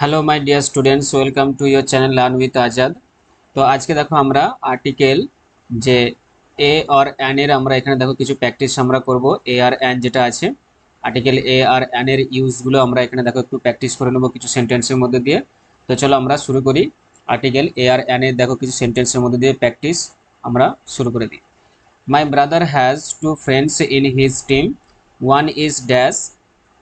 Hello my dear students, welcome to your channel learn with Azad. तो आज के देखो আমরা आर्टिकल যে এ और एन এর আমরা এখানে দেখো কিছু প্র্যাকটিস আমরা করব। এ আর এন যেটা আছে আর্টিকেল এ আর এন এর ইউজগুলো আমরা এখানে দেখো একটু প্র্যাকটিস করে নেব কিছু সেন্টেন্সের মধ্যে দিয়ে। তো চলো আমরা শুরু করি। আর্টিকেল এ আর এন এর দেখো কিছু সেন্টেন্সের মধ্যে দিয়ে প্র্যাকটিস আমরা শুরু করে দিই। My brother has two friends in his team. One is dash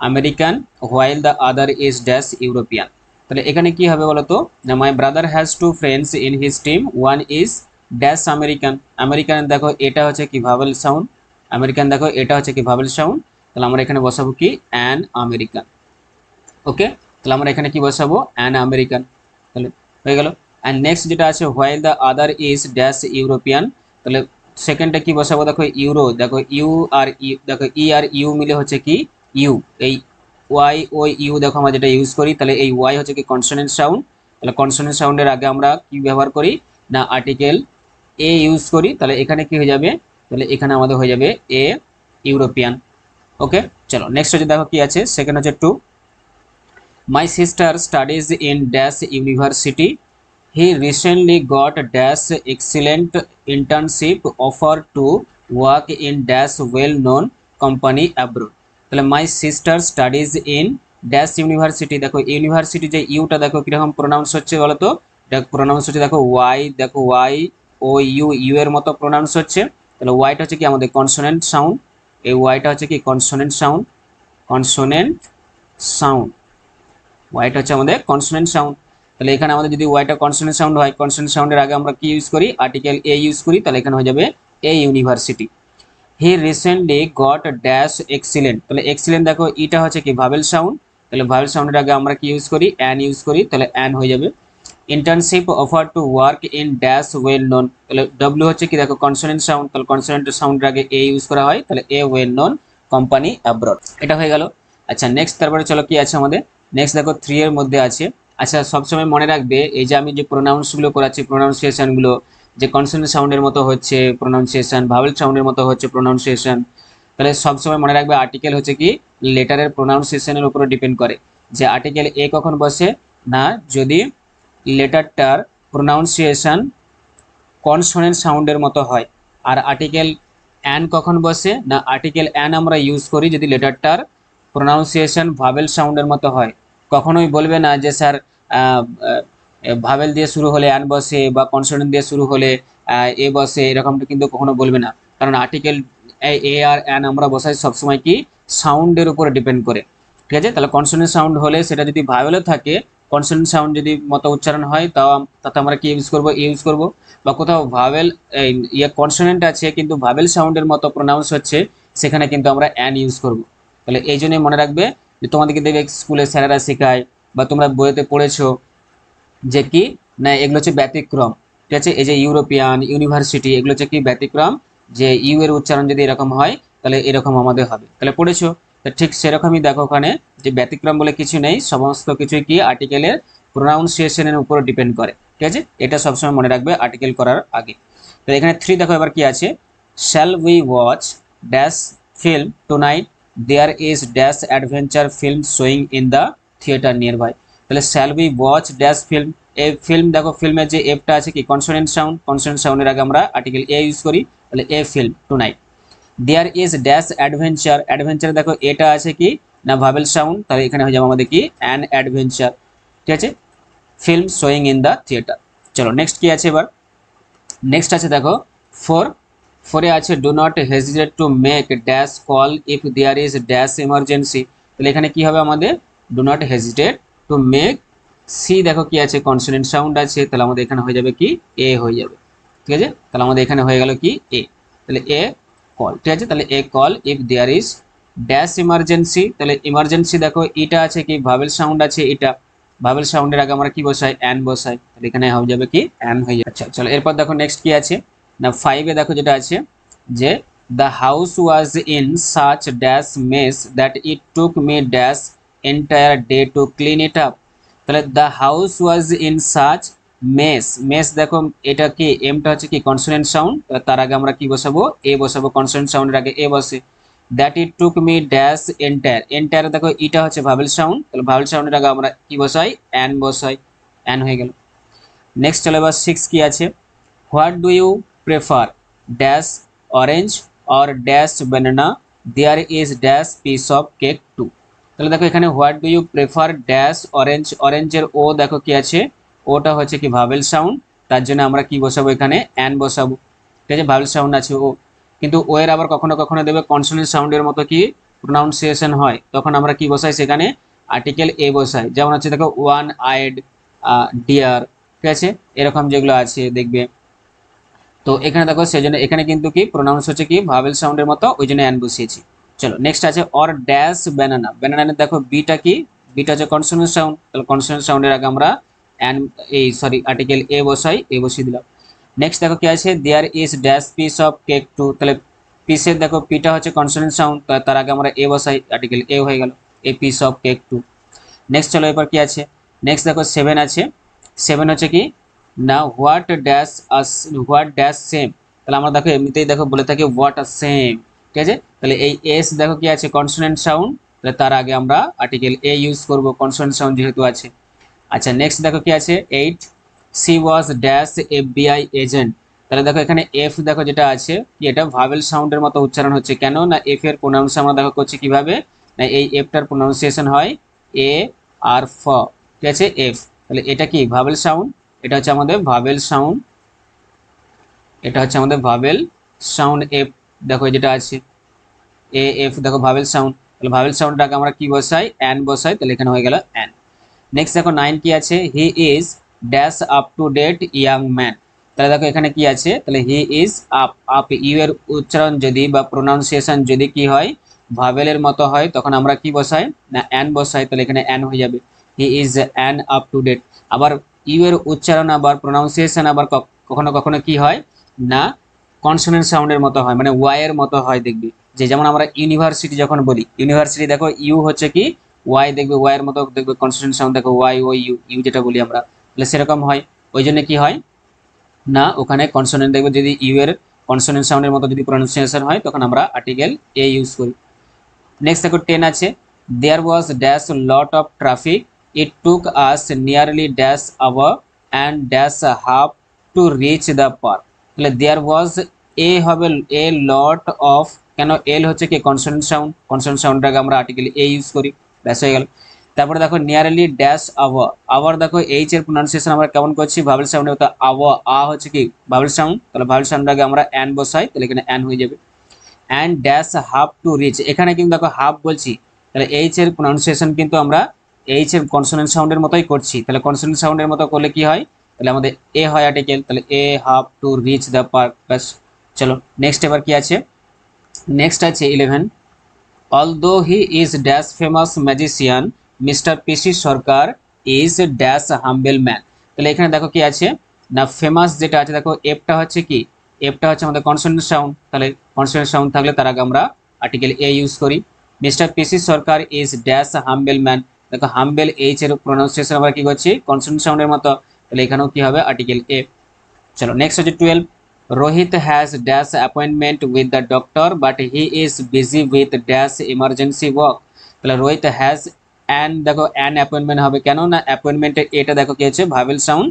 American while the other is dash European. তাহলে এখানে কি হবে বলো তো, না my brother has to friends in his team, one is dash American. American দেখো এটা হচ্ছে কি ভাবেল সাউন্ড, আমেরিকান দেখো এটা হচ্ছে কি ভাবেল সাউন্ড। তাহলে আমরা এখানে বসাবো কি অ্যান আমেরিকান। ওকে, তাহলে আমরা এখানে কি বসাবো অ্যান আমেরিকান। তাহলে হয়ে গেল। অ্যান্ড নেক্সট যেটা আছে while the other is dash European. তাহলে সেকেন্ডটা কি বসাবো দেখো ইউরো, দেখো ইউ আর ইউ, দেখো ই আর ইউ মিলে হচ্ছে কি ইউ। এই ওয়াই ও ইউ দেখো আমরা যেটা ইউজ করি, তাহলে এই ওয়াই হচ্ছে কি কনসোনেন্ট সাউন্ড। তাহলে কনসোনেন্ট সাউন্ডের আগে আমরা কি ব্যবহার করি না আর্টিকেল এ ইউজ করি। তাহলে এখানে কি হয়ে যাবে, তাহলে এখানে আমাদের হয়ে যাবে এ ইউরোপিয়ান। ওকে, চলো নেক্সট হচ্ছে দেখো কি আছে, সেকেন্ড হচ্ছে two. My sister studies in dash university, he recently got a dash excellent internship offer to work in dash well-known company abroad. তাহলে my sister studies in dash university, দেখো university যে Yuta দেখো কিরকম pronounce হচ্ছে বলো তো, দেখো pronounce হচ্ছে দেখো ওয়াই, দেখো ওয়াই ও ইউ, ইউ এর মতো প্রোনাউন্স হচ্ছে। তাহলে ওয়াইটা হচ্ছে কি আমাদের কনসোনেন্ট সাউন্ড, এই ওয়াইটা হচ্ছে কি কনসোনেন্ট সাউন্ড, কনসোনেন্ট সাউন্ড, ওয়াইটা হচ্ছে আমাদের কনসোনেন্ট সাউন্ড। তাহলে এখানে আমাদের যদি ওয়াইটা কনসোনেন্ট সাউন্ড হয়, কনসোনেন্ট সাউন্ডের আগে আমরা কি ইউজ করি আর্টিকেল এ ইউজ করি, তাহলে এখানে হয়ে যাবে a university. He recently got dash excellent, তাহলে এক্সিলেন্ট দেখো ইটা হচ্ছে কি ভাবেল সাউন্ড, তাহলে ভাবেল সাউন্ডের আগে আমরা কি ইউজ করি অ্যান ইউজ করি, তাহলে অ্যান হয়ে যাবে। Internship offer to work in dash well known, তাহলে ডব্লিউ হচ্ছে কি দেখো কনসোনেন্ট সাউন্ড, তাহলে কনসোনেন্ট সাউন্ডের আগে এ ইউজ করা হয়, তাহলে এ ওয়েল নোন কোম্পানি অ্যাব্রড, এটা হয়ে গেল। আচ্ছা নেক্সট, তারপরে চলো কি আছে আমাদের নেক্সট দেখো থ্রি এর মধ্যে আছে। আচ্ছা সবসময় মনে রাখবে এই যে আমি যে প্রোনাউন্সগুলো করাচ্ছি, প্রোনাউন্সিয়েশনগুলো যে কনসোনেন্ট সাউন্ডের মতো হচ্ছে প্রোনাউন্সিয়েশন, ভাওয়েল সাউন্ডের মতো হচ্ছে প্রোনাউন্সিয়েশন। তাহলে সবসময় মনে রাখবে আর্টিকেল হচ্ছে কি লেটারের প্রোনাউন্সিয়েশনের উপরে ডিপেন্ড করে, যে আর্টিকেল এ কখন বসে না যদি লেটারটার প্রোনাউন্সিয়েশন কনসোনেন্ট সাউন্ডের মতো হয়, আর আর্টিকেল অ্যান কখন বসে না আর্টিকেল অ্যান আমরা ইউজ করি যদি লেটারটার প্রোনাউন্সিয়েশন ভাবেল সাউন্ডের মতো হয়। কখনোই বলবে না যে স্যার ভাবেল দিয়ে শুরু হলে অ্যান বসে বা কনসোনেন্ট দিয়ে শুরু হলে এ বসে, এরকমটা কিন্তু কখনো বলবে না, কারণ আর্টিকেল এ আর অ্যান আমরা বসাই সবসময় কি সাউন্ডের উপরে ডিপেন্ড করে। ঠিক আছে, তাহলে কনসোনেন্ট সাউন্ড হলে সেটা যদি ভাবেলও থাকে, কনসোনেন্ট সাউন্ড যদি মতো উচ্চারণ হয় তাও তাতে আমরা কি ইউজ করবো ইউজ করবো। বা কোথাও ভাবেল ইয়ে কনসোনেন্ট আছে কিন্তু ভাবেল সাউন্ডের মতো প্রোনাউন্স হচ্ছে, সেখানে কিন্তু আমরা অ্যান ইউজ করব। তাহলে এই জন্যই মনে রাখবে যে তোমাদেরকে দেখবে স্কুলে স্যারেরা শেখায় বা তোমরা বইতে পড়েছো যে কি না এগুলো হচ্ছে ব্যতিক্রম। ঠিক আছে, এই যে ইউরোপিয়ান ইউনিভার্সিটি এগুলো হচ্ছে কি ব্যতিক্রম, যে ইউ এর উচ্চারণ যদি এরকম হয় তাহলে এরকম আমাদের হবে, তাহলে পড়েছো। তো ঠিক সেরকমই দেখো ওখানে যে ব্যতিক্রম বলে কিছু নেই, সমস্ত কিছুই কি আর্টিকেলের প্রোনাউন্সিয়েশনের উপর ডিপেন্ড করে। ঠিক আছে, এটা সবসময় মনে রাখবে আর্টিকেল করার আগে। তো এখানে থ্রি দেখো এবার কি আছে, shall we watch dash film tonight, there is dash adventure film showing in the theatre near by. তাহলে shall we watch dash film, এই ফিল্ম দেখো ফিল্মের যে এফটা আছে কি কনসোনেন্ট সাউন্ড, কনসোনেন্ট সাউন্ডের আগে আমরা আর্টিকেল এ ইউজ করি, তাহলে a film tonight. There is dash adventure, adventure দেখো এটা আছে কি না ভাবেল সাউন্ড, তাহলে এখানে হয়ে যাবে আমাদের কি অ্যান অ্যাডভেঞ্চার। ঠিক আছে, film showing in the theatre. চলো নেক্সট কি আছে এবার, নেক্সট আছে দেখো ফোর, ফোরে আছে do not hesitate to make dash call if there is dash emergency. তাহলে এখানে কি হবে আমাদের do not hesitate to make, see দেখো কি আছে কনসোনেন্ট সাউন্ড আছে, তাহলে আমাদের এখানে হয়ে যাবে কি এ হয়ে যাবে। ঠিক আছে, তাহলে আমাদের এখানে হয়ে গেল কি এ, তাহলে এ কল। ঠিক আছে, তাহলে a call if there is dash emergency, তাহলে ইমার্জেন্সি দেখো এটা আছে কি ভাবেল সাউন্ড আছে, এটা ভাবেল সাউন্ডের আগে আমরা কি বসাই অ্যান বসাই, তাহলে এখানে হয়ে যাবে কি অ্যান হয়ে যাবে। আচ্ছা চলো এরপর দেখো নেক্সট কি আছে না ফাইভে দেখো যেটা আছে যে the house was in such dash mess that it took me dash entire day to clean it up. তাহলে the house was in such mess, mess দেখো এটা কি এমটা হচ্ছে কি কনসোনেন্ট সাউন্ড, তার আগে আমরা কি বসাবো এ বসাবো, কনসোনেন্ট সাউন্ডের আগে এ বসে। That it took me dash entire, entire দেখো ইটা হচ্ছে ভাবেল সাউন্ড, তাহলে ভাবেল সাউন্ডের আগে আমরা কি বসাই, অ্যান বসাই, অ্যান হয়ে গেল। নেক্সট চলো এবার 6 কি আছে, what do you prefer dash orange or dash banana, there is dash piece of cake two. তাহলে দেখো এখানে what do you prefer dash orange, অরেঞ্জের ও দেখো কি আছে, ওটা হচ্ছে কি ভাবেল সাউন্ড, তার জন্য আমরা কি বসাবো এখানে অ্যান বসাবো, ঠিক আছে, ভাবেল সাউন্ড আছে ও। কিন্তু ও এর আবার কখনো কখনো দেবে কনসোনেন্ট সাউন্ডের মতো কি প্রোনাউন্সিয়েশন হয়, তখন আমরা কি বসাই সেখানে আর্টিকেল এ বসাই, যেমন হচ্ছে দেখো ওয়ান আইড ডিয়ার, ঠিক আছে, এরকম যেগুলো আছে দেখবে। তো এখানে দেখো সেজন্য এখানে কিন্তু কি প্রোনাউন্স হচ্ছে কি ভাবেল সাউন্ডের মতো, ওই জন্য অ্যান বসিয়েছি। চলো নেক্সট আছে অর ড্যাশ ব্যানানা, ব্যানানা দেখো বিটা কি, বিটা হচ্ছে কনসোনেন্ট সাউন্ড, তাহলে কনসোনেন্ট সাউন্ডের আগে আমরা অ্যান এই সরি আর্টিকেল এ বসাই, এ বসিয়ে দিলাম। নেক্সট দেখো কি আছে, there is dash piece of cake two, তাহলে পিসের দেখো পিটা হচ্ছে কনসোনেন্ট সাউন্ড, তার আগে আমরা এ বসাই, আর্টিকেল এ হয়ে গেল, a piece of cake to. Next চলো এবার কি আছে, নেক্সট দেখো 7 আছে, 7 হচ্ছে কি না what dash us, what dash same, তাহলে আমরা দেখো এমনিতেই দেখো বলে থাকি হোয়াট আর সেম, ঠিক আছে, তাহলে এই এস দেখো কি আছে কনসোনেন্ট সাউন্ড, তাহলে তার আগে আমরা আর্টিকেল এ ইউজ করব, কনসোনেন্ট সাউন্ড যেহেতু আছে। আচ্ছা নেক্সট দেখো কি আছে 8, C was dash FBI agent, তাহলে দেখো এখানে এফ দেখো যেটা আছে কি এটা ভাবেল সাউন্ডের মতো উচ্চারণ হচ্ছে, কেন না এফ এর প্রোনাউন্স আমরা দেখো করছি কিভাবে না এই এফটার প্রোনাউন্সিয়েশন হয় এ আর ফ, ঠিক আছে এফ, তাহলে এটা কি ভাবেল সাউন্ড, এটা হচ্ছে আমাদের ভাবেল সাউন্ড, এটা হচ্ছে আমাদের ভাবেল সাউন্ড এফ, দেখো যেটা আছে এ এফ দেখো ভাবেল সাউন্ড, তাহলে ভাবেল সাউন্ডটাকে আমরা কি বসাই অ্যান বসাই, তাহলে এখানে হয়ে গেল অ্যান। নেক্সট দেখো 9 কি আছে, he is dash up to date young man, তাহলে দেখো এখানে কি আছে, তাহলে he is up, up U এর উচ্চারণ যদি বা প্রোনাউন্সিয়েশন যদি কি হয় ভাবেলের মতো হয় তখন আমরা কি বসাই না অ্যান বসাই, তাহলে এখানে অ্যান হয়ে যাবে, he is an up to date. আবার ইউ এর উচ্চারণ আবার প্রোনাউন্সিয়েশন আবার কখনো কখনো কি হয় না কনসোনেন্ট সাউন্ডের মতো হয়, মানে ওয়াই এর মতো হয় দেখবি, যে যেমন আমরা ইউনিভার্সিটি যখন বলি, ইউনিভার্সিটি দেখো ইউ হচ্ছে কি ওয়াই, দেখবে ওয়াই এর মতো দেখবে কনসোনেন্ট সাউন্ড দেখো ওয়াই ও ইউ, ইউ যেটা বলি আমরা, তাহলে সেরকম হয়, ওই জন্য কি হয় না ওখানে কনসোনেন্ট দেখবে যদি ইউ এর কনসোনেন্ট সাউন্ডের মতো যদি প্রোনাউন্সিয়েশন হয় তখন আমরা আর্টিকেল এ ইউজ করি। নেক্সট দেখো 10 আছে, there was dash lot of traffic, it took us nearly dash hour and dash half to reach the park, তাহলে দেয়ার ওয়াজ এ হবে এ লট অফ, কেন এল হচ্ছে কি কনসোনেন্ট সাউন্ড, কনসোনেন্ট সাউন্ডটাকে আমরা আর্টিকেল এ ইউজ করি, ব্যাস হয়ে গেল। তারপরে দেখো নিয়ারলি ড্যাশ আওয়ার, আওয়ার দেখো এইচ এর প্রোনাউন্সিয়েশন আমরা কেমন করছি ভাবেল সাউন্ডে, তো আওয়ার আ হচ্ছে কি ভাবেল সাউন্ড, তাহলে ভাবেল সাউন্ডটাকে আমরা অ্যান বসাই, তাহলে এখানে অ্যান হয়ে যাবে। And dash half to rich, এখানে কিন্তু দেখো হাফ বলছি, তাহলে এইচ এর প্রোনাউন্সিয়েশন কিন্তু আমরা এইচ এর কনসোনেন্ট সাউন্ডের মতোই করছি, তাহলে কনসোনেন্ট সাউন্ডের মতো করলে কি হয়, তাহলে আমাদের এ হয় আর্টিকেল, তাহলে a half to reach the park, ব্যাস। চলো নেক্সট এবার কি আছে, নেক্সট আছে 11, although he is dash famous magician mister PC Sarkar is dash humble man, তাহলে এখানে দেখো কি আছে না ফেমাস যেটা আছে দেখো এফটা হচ্ছে কি, এফটা হচ্ছে আমাদের কনসোনেন্ট সাউন্ড, তাহলে কনসোনেন্ট সাউন্ড থাকলে তার আগে আমরা আর্টিকেল এ ইউজ করি। Mister PC Sarkar is dash humble man, দেখো হাম্বেল এইচ এর প্রোনাউন্সিয়েশন আমরা কি করছি কনসোনেন্ট সাউন্ডের মতো, তাহলে এখানেও কি হবে আর্টিকেল এ। চলো নেক্সট হচ্ছে 12, Rohit has dash appointment with the doctor but he is busy with dash emergency work, তাহলে রোহিত হ্যাজ অ্যান দেখো অ্যান অ্যাপয়েন্টমেন্ট হবে, কেন না অ্যাপয়েন্টমেন্টের এটা দেখো কি আছে ভাবেল সাউন্ড,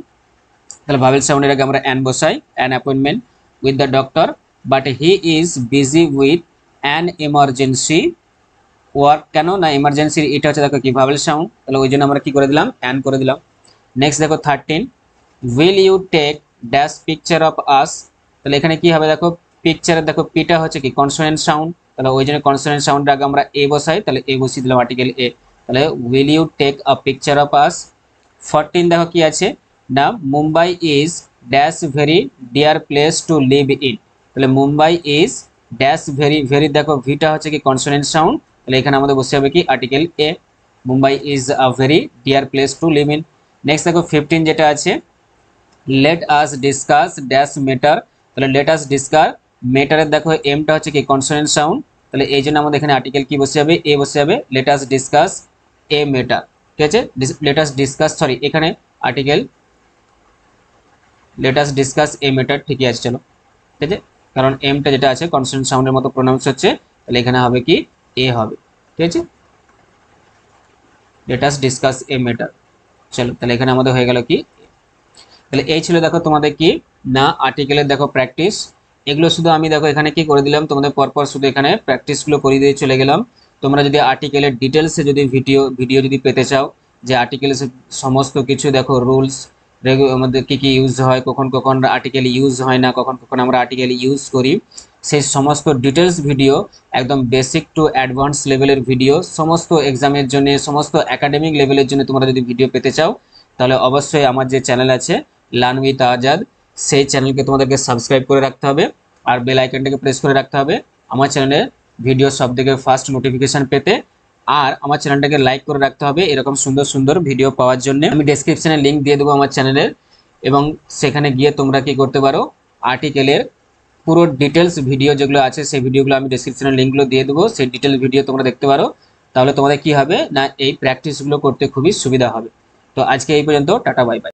তাহলে ভাবেল সাউন্ডের আগে আমরা অ্যান বসাই, an appointment with the doctor but he is busy with an emergency work, কেন না ইমার্জেন্সির এটা হচ্ছে দেখো কি ভাবেল সাউন্ড, তাহলে ওই জন্য আমরা কি করে দিলাম অ্যান করে দিলাম। নেক্সট দেখো 13, will you take dash picture of us, তাহলে এখানে কি হবে দেখো পিকচার দেখো পিটা হচ্ছে কি কনসোনেন্ট সাউন্ড, তাহলে ওই জন্য কনসোনেন্ট সাউন্ডের আগে আমরা এ বসাই, তাহলে এ বসিয়ে দিলাম আর্টিকেল এ, তাহলে will you take a picture of us. 14 দেখো কি আছে না Mumbai is dash very dear place to live in, তাহলে Mumbai is dash very, very দেখো ভিটা হচ্ছে কি কনসোনেন্ট সাউন্ড, তাহলে এখানে আমাদের বসে হবে কি article a, Mumbai is a very dear place to live in. Next দেখো 15 যেটা আছে, লেট আস ডিসকাস ড্যাশ মেটার, তাহলে লেট আস ডিসকাস মেটারের দেখো এমটা হচ্ছে কি কনসোনেন্ট সাউন্ড, তাহলে এই জন্য আমাদের এখানে আর্টিকেল কি বসে যাবে এ বসে যাবে, লেট আস ডিসকাস এ মেটার, ঠিক আছে, লেট আস ডিসকাস সরি এখানে আর্টিকেল লেট আস ডিসকাস এ মেটার ঠিকই আছে, চলো ঠিক আছে, কারণ এমটা যেটা আছে কনসোনেন্ট সাউন্ডের মতো প্রোনাউন্স হচ্ছে, তাহলে এখানে হবে কি এ হবে। ঠিক আছে, let us discuss a matter. চলো তাহলে এখানে আমাদের হয়ে গেল কি। তাহলে এই ছিল দেখো তোমাদের কি না আর্টিকেলের দেখো প্র্যাকটিস। এগুলো শুধু আমি দেখো এখানে কি করে দিলাম তোমাদের পরপর শুধু এখানে প্র্যাকটিসগুলো করে দিয়ে চলে গেলাম। তোমরা যদি আর্টিকেলের ডিটেলসে যদি ভিডিও যদি পেতে চাও, যে আর্টিকেলস সমস্ত কিছু দেখো রুলস আমাদের কি কি ইউজ হয়, কখন কখন আর্টিকেল ইউজ হয় না, কখন কখন আমরা আর্টিকেল ইউজ করি, সেই সমস্ত ডিটেলস ভিডিও একদম বেসিক টু অ্যাডভান্স লেভেলের ভিডিও সমস্ত এক্সামের জন্য, সমস্ত একাডেমিক লেভেলের জন্য তোমরা যদি ভিডিও পেতে চাও, তাহলে অবশ্যই আমার যে চ্যানেল আছে লার্ন উইথ আজাদ, সেই চ্যানেলকে তোমাদেরকে সাবস্ক্রাইব করে রাখতে হবে আর বেল আইকনটাকে প্রেস করে রাখতে হবে আমার চ্যানেলের ভিডিও সব থেকে ফার্স্ট নোটিফিকেশান পেতে। আর আমার চ্যানেলটাকে লাইক করে রাখতে হবে এরকম সুন্দর সুন্দর ভিডিও পাওয়ার জন্য। আমি ডেসক্রিপশনে লিঙ্ক দিয়ে দেবো আমার চ্যানেলের, এবং সেখানে গিয়ে তোমরা কি করতে পারো আর্টিকেলের পুরো ডিটেলস ভিডিও যেগুলো আছে সেই ভিডিওগুলো আমি ডেসক্রিপশনে লিঙ্কগুলো দিয়ে দেবো, সেই ডিটেলস ভিডিও তোমরা দেখতে পারো। তাহলে তোমাদের কি হবে না এই প্র্যাকটিসগুলো করতে খুবই সুবিধা হবে। তো আজকে এই পর্যন্ত, টাটা বাই বাই।